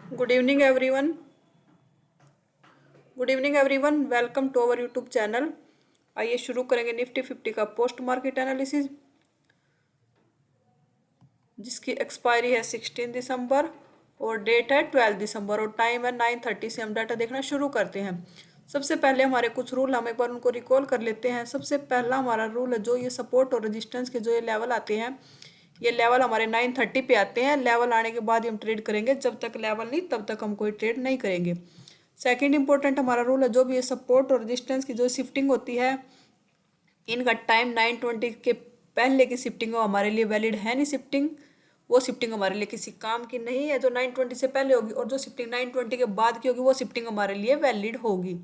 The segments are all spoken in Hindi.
Good evening everyone. Good evening everyone, welcome to our YouTube channel. आइए शुरू करेंगे निफ्टी 50 का पोस्ट मार्केट एनालिसिस, जिसकी एक्सपायरी है 16 दिसंबर और डेट है 12 दिसंबर और टाइम है 9:30 से। हम डाटा देखना शुरू करते हैं। सबसे पहले हमारे कुछ रूल, हम एक बार उनको रिकॉल कर लेते हैं। सबसे पहला हमारा रूल है, जो ये सपोर्ट और रेजिस्टेंस के जो ये लेवल आते हैं, ये लेवल हमारे 9:30 पे आते हैं। लेवल आने के बाद ही हम ट्रेड करेंगे, जब तक लेवल नहीं तब तक हम कोई ट्रेड नहीं करेंगे। सेकंड इंपॉर्टेंट हमारा रूल है, जो भी ये सपोर्ट और रेजिस्टेंस की जो शिफ्टिंग होती है, इनका टाइम 9:20 के पहले की शिफ्टिंग वो हमारे लिए वैलिड है नहीं। शिफ्टिंग वो शिफ्टिंग हमारे लिए किसी काम की नहीं है जो 9:20 से पहले होगी, और जो शिफ्टिंग 9:20 के बाद की होगी वो शिफ्टिंग हमारे लिए वैलिड होगी।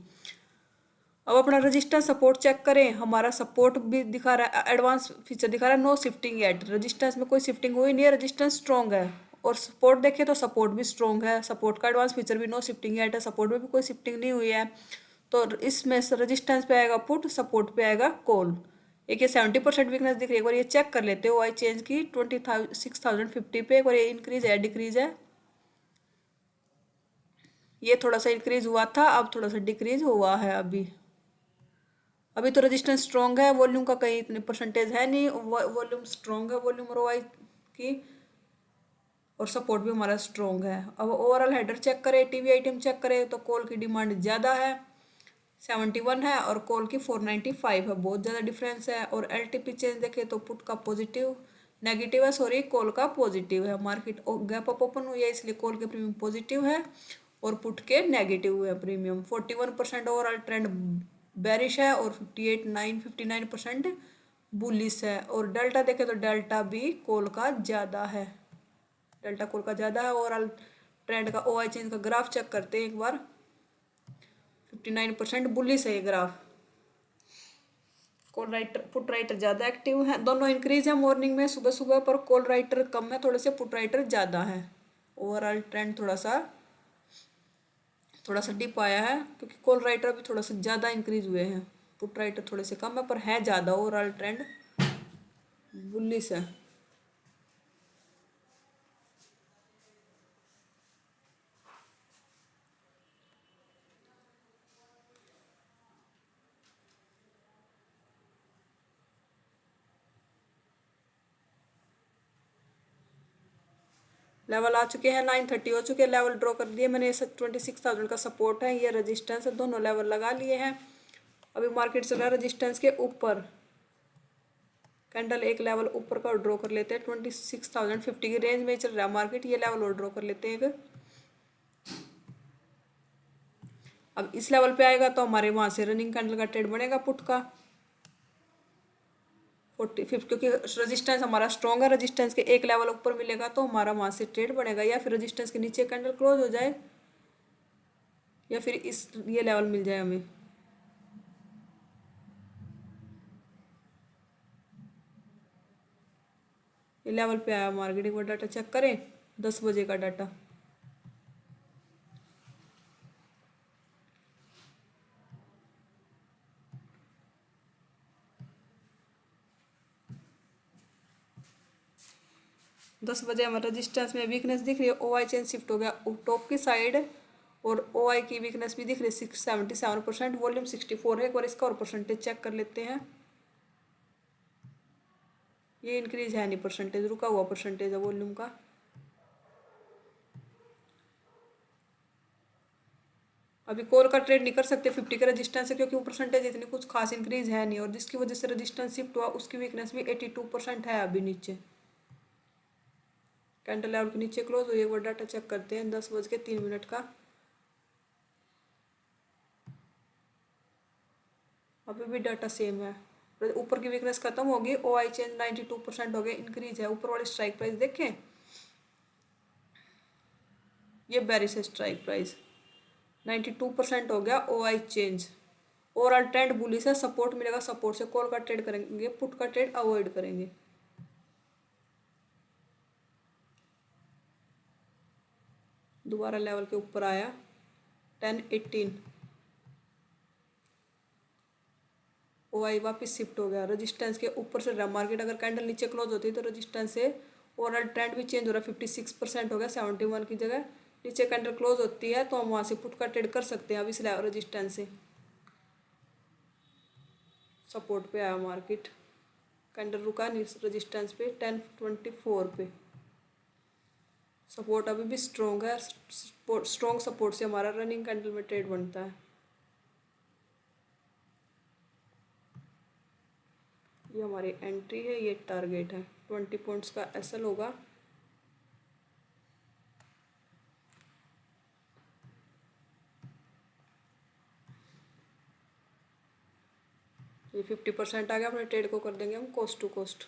अब अपना रजिस्टेंस सपोर्ट चेक करें। हमारा सपोर्ट भी दिखा रहा है, एडवांस फीचर दिखा रहा है नो शिफ्टिंग एट। रजिस्टेंस में कोई शिफ्टिंग हुई नहीं है, रजिस्टेंस स्ट्रॉन्ग है। और सपोर्ट देखें तो सपोर्ट भी स्ट्रॉन्ग है, सपोर्ट का एडवांस फीचर भी नो शिफ्टिंग एट है, सपोर्ट में भी कोई शिफ्टिंग नहीं हुई है। तो इसमें रजिस्टेंस पे आएगा पुट, सपोर्ट पे आएगा कॉल। एक ये 70% वीकनेस दिख रही है, एक बार ये चेक कर लेते हो। आई चेंज की 26,050 पे, एक बार ये इंक्रीज है डिक्रीज है। ये थोड़ा सा इंक्रीज हुआ था, अब थोड़ा सा डिक्रीज हुआ है। अभी तो रेजिस्टेंस स्ट्रॉन्ग है, वॉल्यूम का कहीं इतने परसेंटेज है नहीं, वॉल्यूम स्ट्रॉन्ग है, वॉल्यूम रोवाई की। और सपोर्ट भी हमारा स्ट्रॉन्ग है। अब ओवरऑल हेडर चेक करें, टीवी आइटम चेक करें तो कॉल की डिमांड ज़्यादा है, 71 है, और कॉल की 495 है, बहुत ज़्यादा डिफरेंस है। और एलटीपी चेंज देखें तो पुट का पॉजिटिव नेगेटिव है, सॉरी कॉल का पॉजिटिव है। मार्केट गैप अप ओपन हुई है, इसलिए कॉल के प्रीमियम पॉजिटिव है और पुट के नेगेटिव हुए प्रीमियम। 41% ओवरऑल ट्रेंड बेरिश है और 59% बुलिस है। और डेल्टा देखें तो डेल्टा भी कॉल का ज़्यादा है, डेल्टा कॉल का ज़्यादा है। ओवरऑल ट्रेंड का ओआई चेंज का ग्राफ चेक करते हैं एक बार। 59% बुलिस है ये graph. Call writer put writer ज़्यादा एक्टिव है, दोनों इंक्रीज है मॉर्निंग में सुबह सुबह, पर कॉल राइटर कम है थोड़े से, पुट राइटर ज़्यादा है। ओवरऑल ट्रेंड थोड़ा सा डिप आया है, क्योंकि कॉल राइटर भी थोड़ा सा ज़्यादा इंक्रीज हुए हैं, पुट राइटर थोड़े से कम है, पर है ज़्यादा। ओवरऑल ट्रेंड बुलिस है। लेवल आ चुके हैं, 9:30 हो चुके हैं, लेवल ड्रॉ कर दिए मैंने। 26,000 का सपोर्ट है, ये रजिस्टेंस है, दोनों लेवल लगा लिए हैं। अभी मार्केट चल रहा है रजिस्टेंस के ऊपर, कैंडल एक लेवल ऊपर का ड्रॉ कर लेते हैं। 26,050 की रेंज में चल रहा है मार्केट, ये लेवल और ड्रॉ कर लेते हैं एक। अब इस लेवल पे आएगा तो हमारे वहां से रनिंग कैंडल का ट्रेड बनेगा पुट का 45, क्योंकि रेजिस्टेंस हमारा स्ट्रॉन्ग है। रेजिस्टेंस के एक लेवल ऊपर मिलेगा तो हमारा वहां से ट्रेड बनेगा, या फिर रेजिस्टेंस के नीचे कैंडल क्लोज हो जाए, या फिर इस ये लेवल मिल जाए हमें। ये लेवल पे आया मार्केट, एक बार डाटा चेक करें, 10 बजे का डाटा। दस बजे हमें रेजिस्टेंस में वीकनेस दिख रही है, ओ आई चेन शिफ्ट हो गया टॉप की साइड, और ओ आई की वीकनेस भी दिख रही है 77%, वॉल्यूम 64 है। एक बार इसका और परसेंटेज चेक कर लेते हैं। ये इंक्रीज है नहीं, परसेंटेज रुका हुआ परसेंटेज है वॉल्यूम का। अभी कॉल का ट्रेड नहीं कर सकते 50 के रेजिस्टेंस से, क्योंकि वो परसेंटेज इतनी कुछ खास इंक्रीज है नहीं, और जिसकी वजह से रेजिस्टेंस शिफ्ट हुआ उसकी वीकनेस भी 82% है अभी नीचे। कैंडल लेवल के नीचे क्लोज हुई, एक बार डाटा चेक करते हैं 10:03 का। अभी भी डाटा सेम है, ऊपर की वीकनेस खत्म होगी, ओ आई चेंज 92% हो गए, इंक्रीज है। ऊपर वाली स्ट्राइक प्राइस देखें, ये बेरिश है स्ट्राइक प्राइस, 92% हो गया O I change. Overall trend bullish है, सपोर्ट मिलेगा, सपोर्ट से कॉल का ट्रेड करेंगे, पुट का ट्रेड अवॉइड करेंगे। दोबारा लेवल के ऊपर आया 10:18, ओ आई वापस शिफ्ट हो गया, रेजिस्टेंस के ऊपर से रहा मार्केट। अगर कैंडल नीचे क्लोज होती है तो रेजिस्टेंस से ओवरऑल ट्रेंड भी चेंज हो रहा है, 56% हो गया 71 की जगह। नीचे कैंडल क्लोज होती है तो हम वहाँ से पुट का ट्रेड कर सकते हैं। अभी इस रेजिस्टेंस से सपोर्ट पे आया मार्केट, कैंडल रुका रेजिस्टेंस पे 1024 पे। सपोर्ट अभी भी स्ट्रॉन्ग है, स्ट्रॉन्ग सपोर्ट से हमारा रनिंग कैंडल में ट्रेड बनता है। ये हमारी एंट्री है, ये टारगेट है। 20 पॉइंट्स का एसएल होगा। ये 50% आ गया, अपने ट्रेड को कर देंगे हम कोस्ट टू कोस्ट।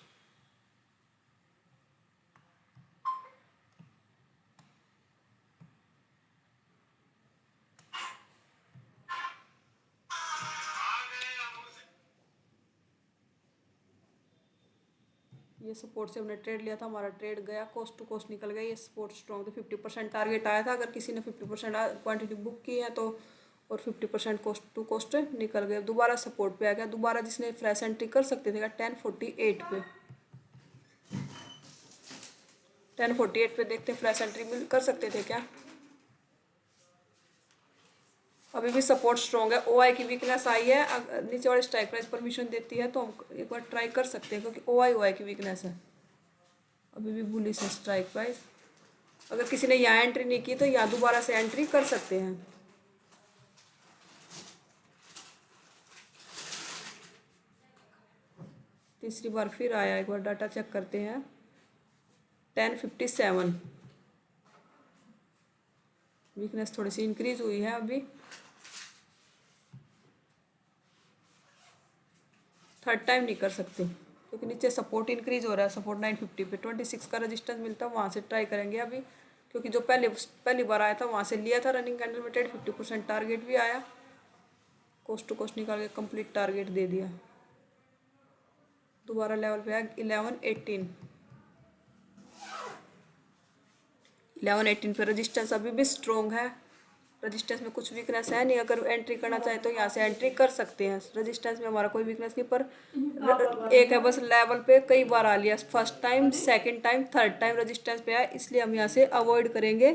ये सपोर्ट से हमने ट्रेड लिया था, हमारा ट्रेड गया, कोस्ट टू कोस्ट निकल गया। ये सपोर्ट स्ट्रॉन्ग, तो 50% टारगेट आया था। अगर किसी ने 50% क्वांटिटी बुक की है तो, और 50% कोस्ट टू कोस्ट निकल गया। दोबारा सपोर्ट पे आ गया। दोबारा जिसने फ्रेश एंट्री कर सकते थे 1048 पे, 1048 पे देखते फ्रेश एंट्री मिल कर सकते थे क्या। अभी भी सपोर्ट स्ट्रॉन्ग है। ओआई की वीकनेस आई है, नीचे वाली स्ट्राइक प्राइस परमिशन देती है तो हम एक बार ट्राई कर सकते हैं, क्योंकि ओआई की वीकनेस है। अभी भी बुलिश है स्ट्राइक प्राइस। अगर किसी ने यहाँ एंट्री नहीं की तो यहाँ दोबारा से एंट्री कर सकते हैं। तीसरी बार फिर आया, एक बार डाटा चेक करते हैं। 1057 वीकनेस थोड़ी सी इंक्रीज हुई है अभी। थर्ड टाइम नहीं कर सकते क्योंकि नीचे सपोर्ट इंक्रीज हो रहा है। सपोर्ट 950 पे 26 का रेजिस्टेंस मिलता है, वहाँ से ट्राई करेंगे अभी, क्योंकि जो पहली बार आया था वहाँ से लिया था रनिंग कैंडल में ट्रेड। 50% टारगेट भी आया, कोस्ट टू कोस्ट निकाल के कंप्लीट टारगेट दे दिया। दोबारा लेवल पे आया 1118 पे रेजिस्टेंस अभी भी स्ट्रॉन्ग है। रेजिस्टेंस में कुछ वीकनेस है नहीं, अगर एंट्री करना चाहे तो यहाँ से एंट्री कर सकते हैं। रेजिस्टेंस में हमारा कोई वीकनेस नहीं, पर एक है बस लेवल पे कई बार आ लिया, first time, second time, third time resistance पे आया, इसलिए हम यहाँ से अवॉइड करेंगे।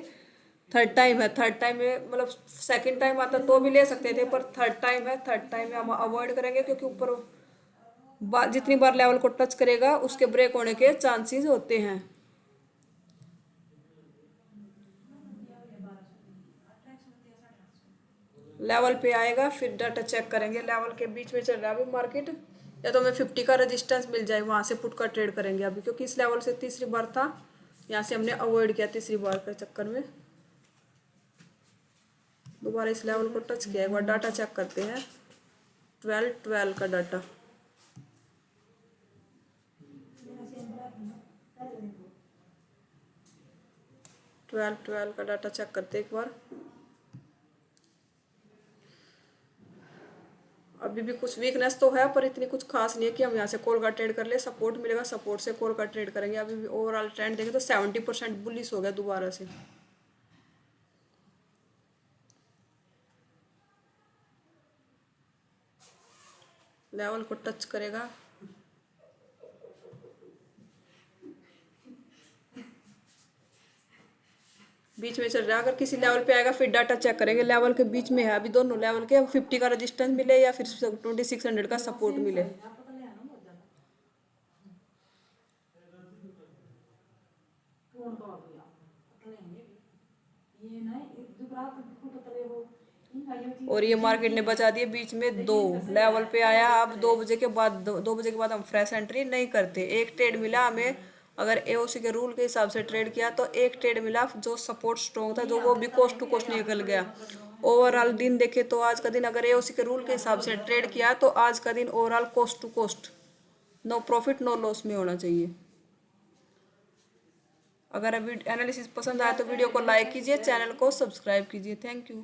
थर्ड टाइम है, थर्ड टाइम में मतलब सेकंड टाइम आता तो भी ले सकते थे, पर थर्ड टाइम है, थर्ड टाइम में हम अवॉइड करेंगे, क्योंकि ऊपर जितनी बार लेवल को टच करेगा उसके ब्रेक होने के चांसेस होते हैं। लेवल पे आएगा फिर डाटा चेक करेंगे। लेवल के बीच में चल रहा है अभी मार्केट, या तो हमें 50 का रेजिस्टेंस मिल जाए, वहाँ से पुट का ट्रेड करेंगे अभी, क्योंकि इस लेवल से तीसरी बार था, यहाँ से हमने अवॉइड किया तीसरी बार के चक्कर में। दोबारा इस लेवल को टच किया, एक बार डाटा चेक करते हैं। 12 का डाटा, ट्वेल्व का डाटा चेक करते एक बार। अभी भी कुछ वीकनेस तो है, पर इतनी कुछ खास नहीं है कि हम यहाँ से कॉल का ट्रेड कर ले। सपोर्ट मिलेगा, सपोर्ट से कॉल का ट्रेड करेंगे। अभी भी ओवरऑल ट्रेंड देखें तो 70% बुलिश हो गया दोबारा से। लेवल को टच करेगा, बीच में चल रहा है। अगर किसी लेवल पे आएगा फिर डाटा चेक करेंगे। लेवल के बीच में है अभी, दोनों लेवल के। 50 का रेजिस्टेंस मिले या फिर 2600 का सपोर्ट मिले। और ये मार्केट ने बचा दिए बीच में, दो लेवल पे आया। अब 2 बजे के बाद, 2 बजे के बाद हम फ्रेश एंट्री नहीं करते। एक ट्रेड मिला हमें, अगर एओसी के रूल के हिसाब से ट्रेड किया तो एक ट्रेड मिला जो सपोर्ट स्ट्रॉन्ग था, जो वो भी कोस्ट टू कोस्ट निकल गया। ओवरऑल दिन देखे तो आज का दिन अगर एओसी के रूल के हिसाब से ट्रेड किया तो आज का दिन overall cost to cost, no profit no loss में होना चाहिए। अगर एनालिसिस पसंद आया तो वीडियो को लाइक कीजिए, चैनल को सब्सक्राइब कीजिए। Thank you.